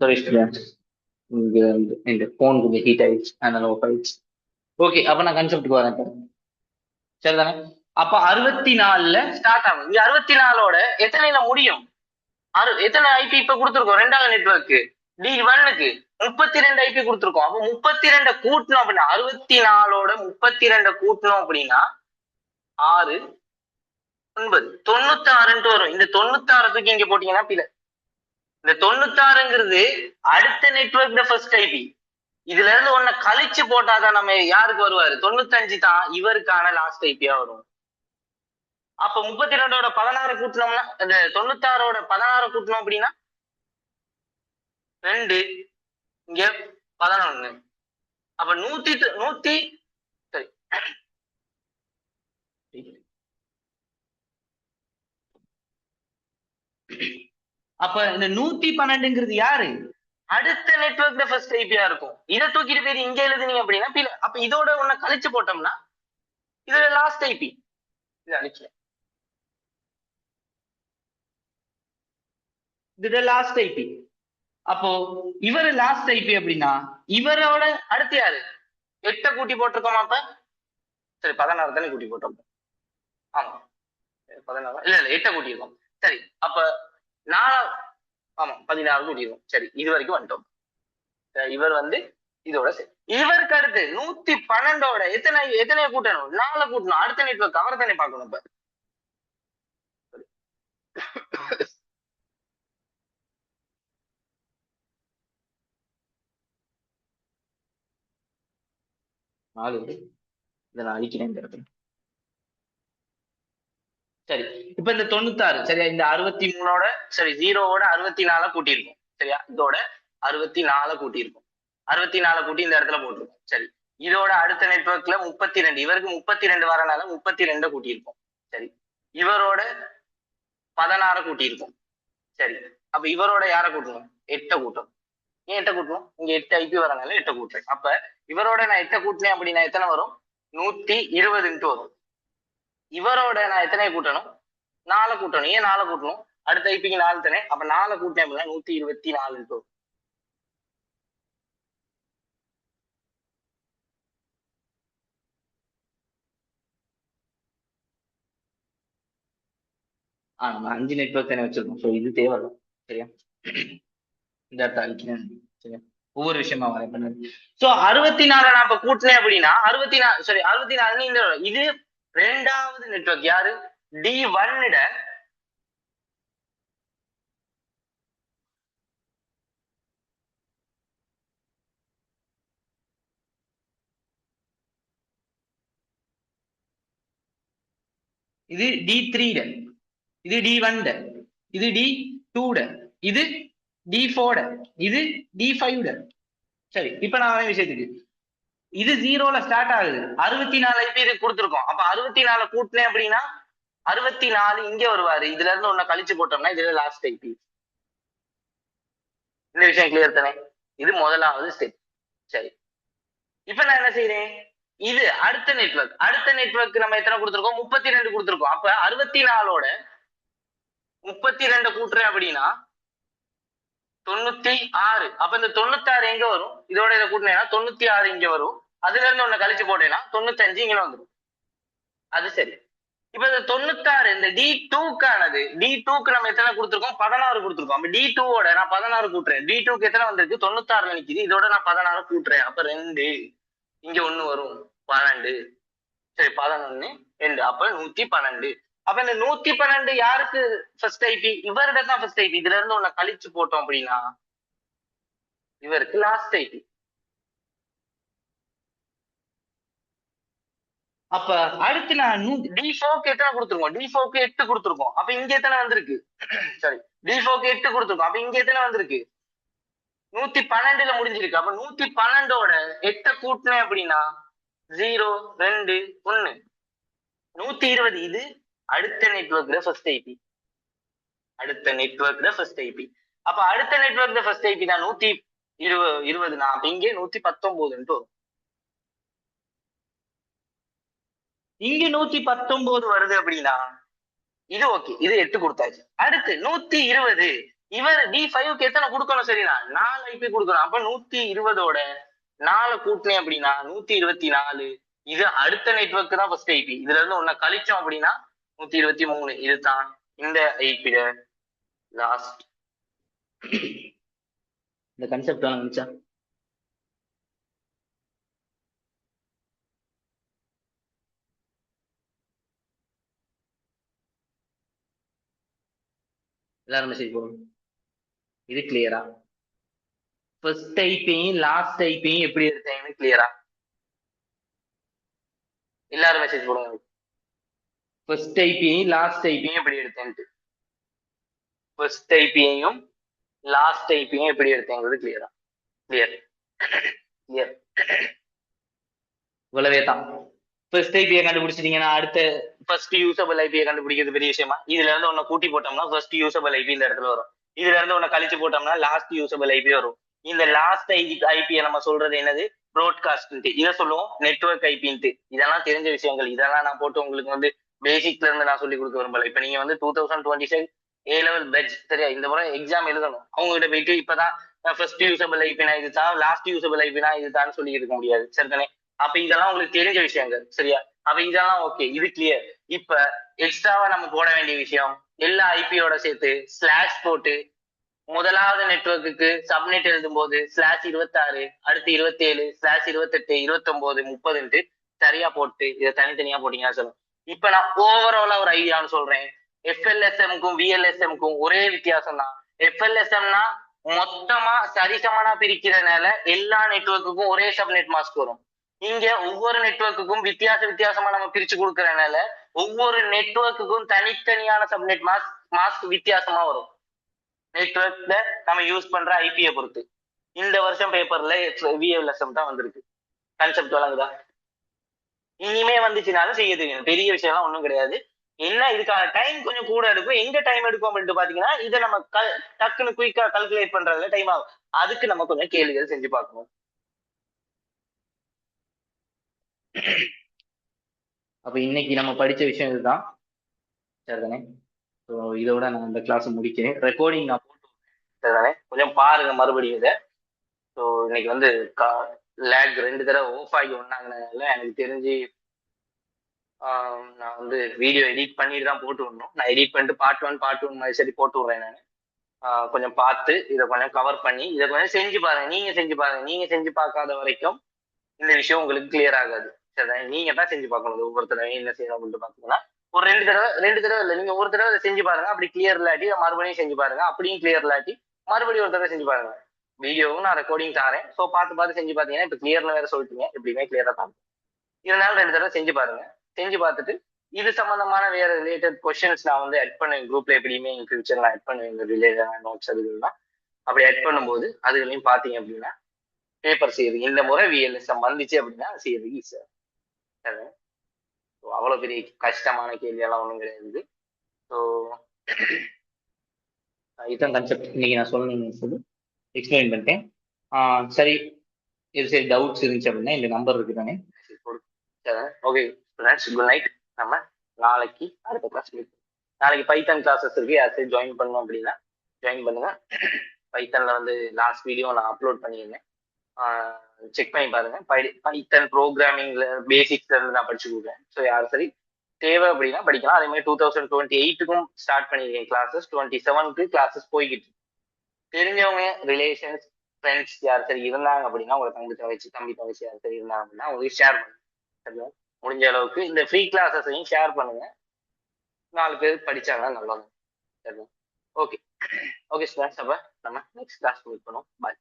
Sorry, students. இந்த phone கொஞ்சம் heat ஆயிடுச்சு, அதனால ஆஃப் ஆயிடுச்சு. ஓகே, அப்ப நான் கன்செப்டுக்கு வரேன் இப்ப. சரிதானே? அப்ப 64ல ஸ்டார்ட் ஆகும். இங்க 64ஓட எத்தனைல முடியும்? எத்தனை ஐபி இப்ப கொடுத்துருக்கோம்? ரெண்டாவது நெட்வொர்க்கு D1க்கு 32 ஐபி கொடுத்துருக்கோம். அப்ப 32 கூட்டணும் அப்படின்னா 64ஓட 32 கூட்டணும் அப்படின்னா 6 9 96 வரும். இந்த 96 இங்க போட்டீங்கன்னா பிழை. இந்த 96ங்கிறது அடுத்த நெட்வொர்க் ஃபர்ஸ்ட் ஐபி. இதுல இருந்து ஒன்ன கழிச்சு போட்டாதான் நம்ம யாருக்கு வருவாரு? 95 தான் இவருக்கான லாஸ்ட் ஐபியா வரும். அப்ப 32ஓட 16 கூட்டணும்னா, இந்த 96ஓட 16 கூட்டணும் அப்படின்னா 2 இங்க 11. அப்ப 100 சரி அப்ப இந்த 112ங்கிறது யாரு? அடுத்த நெட்வொர்க் ஃபர்ஸ்ட் ஐபியா இருக்கும். இதை தூக்கிட்டு போய் இங்க எழுதுனீங்க அப்படின்னா அப்ப இதோட ஒன்ன கழிச்சு போட்டோம்னா இதோட லாஸ்ட் ஐபி. இது அழிக்கல, இது லாஸ்ட் ஐபி. அப்போ இவரு லாஸ்ட் ஐபி அப்படின்னா இவரோட அடுத்து யாரு? 8 கூட்டி போட்டிருக்கோமா? அப்ப சரி 16 தானே கூட்டி போட்டோம். ஆமா 16 இல்ல 8 கூட்டியிருக்கோம். சரி, அப்ப 4 ஆமா 16 கூட்டியிருக்கோம். சரி, இது வரைக்கும் வந்துட்டோம். இவர் இதோட சரி. இவருக்கு அடுத்து 112ஓட எத்தனை கூட்டணும்? 4 கூட்டணும். அடுத்த நெட்வொர்க் அவரை தானே பார்க்கணும். இப்ப இதை நான் அழிக்கிறேன். சரி, இப்ப இந்த 96 சரியா, இந்த 63ஓட சரி 0ஓட 64 கூட்டியிருக்கோம். சரியா, இதோட 64 கூட்டியிருக்கோம். 64 கூட்டி இந்த இடத்துல போட்டிருக்கோம். சரி, இதோட அடுத்த நெட்வொர்க்ல 32, இவருக்கு 32 வரனால 32 கூட்டியிருக்கோம். சரி, இவரோட 16 கூட்டியிருக்கோம். சரி, அப்ப இவரோட யாரை கூட்டணும்? 8 கூட்டும். ஏன் 8 கூட்டணும்? இங்க 8 ஐபி வரனால 8 கூட்டுறேன். அப்ப இவரோட நான் 8 கூட்டினேன் அப்படின்னா எத்தனை வரும்? 120 வரும். இவரோட நான் எத்தனை கூட்டணும்? 4 கூட்டணும். ஏன் 4 கூட்டணும்? அடுத்த ஐபிக்கு 4 தானே. அப்ப 4 கூட்டினேன் அப்படின்னா 124 வரும். நம்ம 5 நெட்வொர்க் தானே வச்சிருக்கோம். ஸோ இது தேவையில்லை. சரியா, இந்த இடத்த அழிக்கிறேன். சரியா, ஒவ்வொரு விஷயமா வரேன் பண்ணுது. ஸோ 64 நான் இப்ப கூட்டினேன் அப்படின்னா 64 சரி 64 இது ரெண்டாவது நெட்வொர்க். யாரு? D1 இது D3, இது D1, இது D2, இது D4, இது D5. சரி, இப்ப நான் வர விஷயத்துக்கு இது 0ல ஸ்டார்ட் ஆகுது. 64 ஐபி இதுக்கு கொடுத்துருக்கோம். அப்ப 64 கூட்டினேன் அப்படின்னா 64 இங்க வருவாரு. இதுல இருந்து ஒன்ன கழிச்சு போட்டோம்னா இதுல லாஸ்ட் ஐபி. இந்த விஷயம் கிளியர் தானே? இது முதலாவது ஸ்டெப். சரி, இப்ப நான் என்ன செய்யறேன்? இது அடுத்த நெட்வொர்க் நம்ம எத்தனை கொடுத்துருக்கோம்? 32 கொடுத்துருக்கோம். அப்ப 64ஓட 32 கூட்டுறேன் அப்படின்னா 96. அப்ப இந்த 96 எங்க வரும்? இதோட இதை கூட்டினேன்னா 96 இங்க வரும். அதுல இருந்து ஒண்ணு கழிச்சு போட்டேன்னா 95 இங்க வந்துடும். அது சரி. இப்ப இந்த 96 இந்த D2க்கானது. D2க்கு நம்ம எத்தனை கொடுத்துருக்கோம்? 16 கொடுத்துருக்கோம். அப்ப D2ஓட நான் 16 கூட்டுறேன். D2க்கு எத்தனை வந்திருக்கு? 96ல நிக்குது. இதோட நான் 16 கூட்டுறேன். அப்ப 2 இங்க 1 வரும். 12. சரி 11 2 அப்ப 112. அப்ப இந்த 112 யாருக்கு ஃபர்ஸ்ட் ஐபி? இவர்கிட்ட தான் ஃபர்ஸ்ட் ஐபி. இதுல இருந்து ஒண்ணு கழிச்சு போட்டோம் அப்படின்னா இவருக்கு லாஸ்ட் ஐபி. அப்ப அடுத்து நான் D4க்கு எத்தனை கொடுத்துருக்கோம்? D4க்கு 8 கொடுத்துருக்கோம். அப்ப இங்க எத்தனை வந்திருக்கு? சரி, D4க்கு 8 கொடுத்துருக்கோம். அப்ப இங்க எத்தனை வந்திருக்கு? 112ல முடிஞ்சிருக்கு. அப்ப 112ஓட 8 கூட்டினேன் அப்படின்னா 0 2 1 120. இது அடுத்த நெட்வொர்க்ல ஃபர்ஸ்ட் ஐபி. அப்ப அடுத்த நெட்வொர்க்ல ஃபர்ஸ்ட் ஐபி தான் 120. அப்ப இங்கே 119 வரும். இங்க 119 வருது அப்படின்னா இது ஓகே, இது 8 கொடுத்தாச்சு. அடுத்து 120 இவர் D5க்கு எத்தனை கொடுக்கணும் சரிண்ணா? 4 ஐபி கொடுக்கணும். அப்ப 120ஓட 4 கூட்டினேன் அப்படின்னா 124. இது அடுத்த நெட்வொர்க் தான் ஃபர்ஸ்ட் ஐபி. இதுல இருந்து ஒன்ன கழிச்சோம் அப்படின்னா 123. இதுதான் இந்த ஐபிட லாஸ்ட். இந்த கன்செப்ட் வந்துச்சா? எல்லாரும் மெசேஜ் போடுங்க. இது கிளியரா? ஃபர்ஸ்ட் ஐபியும் லாஸ்ட் ஐபியும் எப்படி எடுத்தீங்கன்னு கிளியரா? எல்லாரும் மெசேஜ் போடுங்க. ஃபர்ஸ்ட் ஐபியும் லாஸ்ட் ஐபியும் எப்படி எடுத்தேன்ட்டு. ஃபர்ஸ்ட் ஐபியையும் லாஸ்ட் ஐபியும் எப்படி எடுத்தேங்கிறது கிளியரா? Clear clear. இவ்வளவே தான். ஃபர்ஸ்ட் ஐபியை கண்டுபிடிச்சிட்டீங்கன்னா அடுத்த ஃபர்ஸ்ட் யூசபிள் ஐபியை கண்டுபிடிக்கிறது பெரிய விஷயமா? இதுல இருந்து ஒன்னு கூட்டி போட்டோம்னா ஃபர்ஸ்ட் யூசபிள் ஐபி இந்த இடத்துல வரும். இதுல இருந்து ஒன்னு கழிச்சு போட்டோம்னா லாஸ்ட் யூசபிள் ஐபி வரும். இந்த லாஸ்ட் ஐபியை நம்ம சொல்றது என்னது? ப்ராட்காஸ்ட். இதை சொல்லுவோம் நெட்வொர்க் ஐபின்ட்டு. இதெல்லாம் தெரிஞ்ச விஷயங்கள். இதெல்லாம் நான் போட்டு உங்களுக்கு வந்து பேசிக்ல இருந்து நான் சொல்லி கொடுக்க விரும்பல. இப்ப நீங்க வந்து 2026 A level பெட்ச் சரியா? இந்த முறை எக்ஸாம் எழுதணும். அவங்க கிட்ட போயிட்டு இப்பதான் ஃபர்ஸ்ட் யூசபிள் ஐபினா இதுதான், லாஸ்ட் யூசபிள் ஐபினா இதுதான் சொல்லி இருக்க முடியாது. சரிதானே? அப்ப இதெல்லாம் உங்களுக்கு தெரிஞ்ச விஷயங்கள் சரியா? அப்ப இதெல்லாம் ஓகே, இது கிளியர். இப்ப எக்ஸ்ட்ராவா நம்ம போட வேண்டிய விஷயம், எல்லா ஐபியோட சேர்த்து ஸ்லாஷ் போட்டு முதலாவது நெட்வொர்க்குக்கு சப்நெட் எழுதும் போது /26, அடுத்து 27, /28, 29, 30ன்ட்டு சரியா போட்டு இதை தனித்தனியா போட்டீங்கன்னா சொல்லுங்க. இப்ப நான் ஓவராலா ஒரு ஐடியான்னு சொல்றேன். FLSMக்கும் VLSMக்கும் ஒரே வித்தியாசம் தான். FLSMனா மொத்தமா சரிசமனா பிரிக்கிறதுனால எல்லா நெட்வொர்க்குக்கும் ஒரே சப்நெட் மாஸ்க் வரும். இங்க ஒவ்வொரு நெட்வொர்க்குக்கும் வித்தியாசமா நம்ம பிரிச்சு கொடுக்கறதுனால ஒவ்வொரு நெட்வொர்க்குக்கும் தனித்தனியான சப்நெட் மாஸ்க் வித்தியாசமா வரும். நெட்வொர்க்ல நம்ம யூஸ் பண்ற ஐபியை பொறுத்து. இந்த வருஷம் பேப்பர்ல VLSM தான் வந்திருக்கு. கான்செப்ட் வழங்குதா? இனிமே வந்துச்சுனாலும் செய்ய தெரியும். பெரிய விஷயம்லாம் ஒன்றும் கிடையாது. என்ன இதுக்கான டைம் கொஞ்சம் கூட இருக்கும். எங்க டைம் எடுக்கும் அப்படின்ட்டு பாத்தீங்கன்னா இதை நம்ம டக்குன்னு குயிக்கா கால்குலேட் பண்றதுல டைம் ஆகும். அதுக்கு நம்ம கொஞ்சம் கேள்விகள் செஞ்சு பார்க்கணும். அப்ப இன்னைக்கு நம்ம படிச்ச விஷயம் இதுதான். சரிதானே? ஸோ இதோட நான் இந்த கிளாஸ் முடிக்கிறேன். ரெக்கார்டிங் நான் போட்டு சரிதானே? கொஞ்சம் பாருங்க மறுபடியும் இதை. ஸோ இன்னைக்கு வந்து லேக் 2 தடவை ஆஃப் ஆகி ஒன்னாங்கனால எனக்கு தெரிஞ்சு நான் வந்து வீடியோ எடிட் பண்ணிட்டு தான் போட்டு விடணும். நான் எடிட் பண்ணிட்டு பார்ட் 1 மாதிரி சரி போட்டு விடுறேன். நான் கொஞ்சம் பார்த்து இதை கொஞ்சம் கவர் பண்ணி இதை கொஞ்சம் செஞ்சு பாருங்க. நீங்க செஞ்சு பாருங்க. நீங்க செஞ்சு பார்க்காத வரைக்கும் இந்த விஷயம் உங்களுக்கு கிளியர் ஆகாது. சரி, நீங்க தான் செஞ்சு பார்க்கணும். ஒவ்வொரு தடவை என்ன செய்யணும் அப்படின்ட்டு பாத்தீங்கன்னா ஒரு 2 தடவை இல்லை, நீங்க ஒரு தடவை செஞ்சு பாருங்க. அப்படி கிளியர் இல்லாட்டி மறுபடியும் செஞ்சு பாருங்க. அப்படியும் கிளியர் இல்லாட்டி மறுபடியும் ஒரு தடவை செஞ்சு பாருங்க. வீடியோவும் நான் ரெக்கார்டிங் தரேன். ஸோ பார்த்து செஞ்சு பார்த்தீங்கன்னா இப்போ கிளியர்னு வேற சொல்லிட்டீங்க. எப்படியுமே கிளியரா தான். இதனால 2 தடவை செஞ்சு பாருங்க. செஞ்சு பார்த்துட்டு இது சம்பந்தமான வேற ரிலேட்டட் கொஸ்டின்ஸ் நான் வந்து ஆட் பண்ணுவேன் குரூப்ல. எப்படியுமே இன் ஃபியூச்சர்ல ஆட் பண்ணுவேன் இந்த ரிலேட்டடான நோட்ஸ் அதுலாம். அப்படி ஆட் பண்ணும்போது அதுகளையும் பார்த்தீங்க அப்படின்னா பேப்பர் செய்யுது. இந்த முறை VLSM வந்துச்சு அப்படின்னா செய்யுது ஈஸியா. அவ்வளவு பெரிய கஷ்டமான கேள்வியெல்லாம் ஒன்றும் கிடையாது. ஸோ இதுதான் கான்செப்ட் இன்னைக்கு நான் சொல்லணும்னு எக்ஸ்பிளைன் பண்ணிட்டேன். சரி, இது சரி டவுட்ஸ் இருந்துச்சு அப்படின்னா இந்த நம்பர் இருக்கு தானே? Okay friends, good night. நம்ம நாளைக்கு அடுத்த கிளாஸ் மீட். நாளைக்கு பைத்தன் கிளாஸஸ் இருக்கு. யாராச்சும் ஜாயின் பண்ணணும் அப்படின்னா ஜாயின் பண்ணுங்க. பைத்தன்ல வந்து லாஸ்ட் வீடியோ நான் அப்லோட் பண்ணியிருந்தேன். செக் பண்ணி பாருங்க. பைத்தன் ப்ரோக்ராமிங்ல பேசிக்ஸ்ல இருந்து நான் படிச்சு கொடுக்குறேன். ஸோ யாரும் சரி தேவை அப்படின்னா படிக்கலாம். அதே மாதிரி 2028க்கும் ஸ்டார்ட் பண்ணியிருக்கேன் கிளாஸஸ். 27க்கு கிளாஸஸ் போய்கிட்டு. தெரிஞ்சவங்க ரிலேஷன்ஸ் ஃப்ரெண்ட்ஸ் யார் சரி இருந்தாங்க அப்படின்னா உங்களை தம்பி தங்கச்சி யார் சரி இருந்தாங்க அப்படின்னா உங்களுக்கு ஷேர் பண்ணுங்க. முடிஞ்ச அளவுக்கு இந்த ஃப்ரீ கிளாஸஸையும் ஷேர் பண்ணுங்க. 4 பேர் படிச்சாங்கன்னா நல்லது. சரி, ஓகே ஓகே ஸ்டூடெண்ட்ஸ். அப்ப நம்ம நெக்ஸ்ட் கிளாஸ் மீட் பண்ணுவோம். பாய்.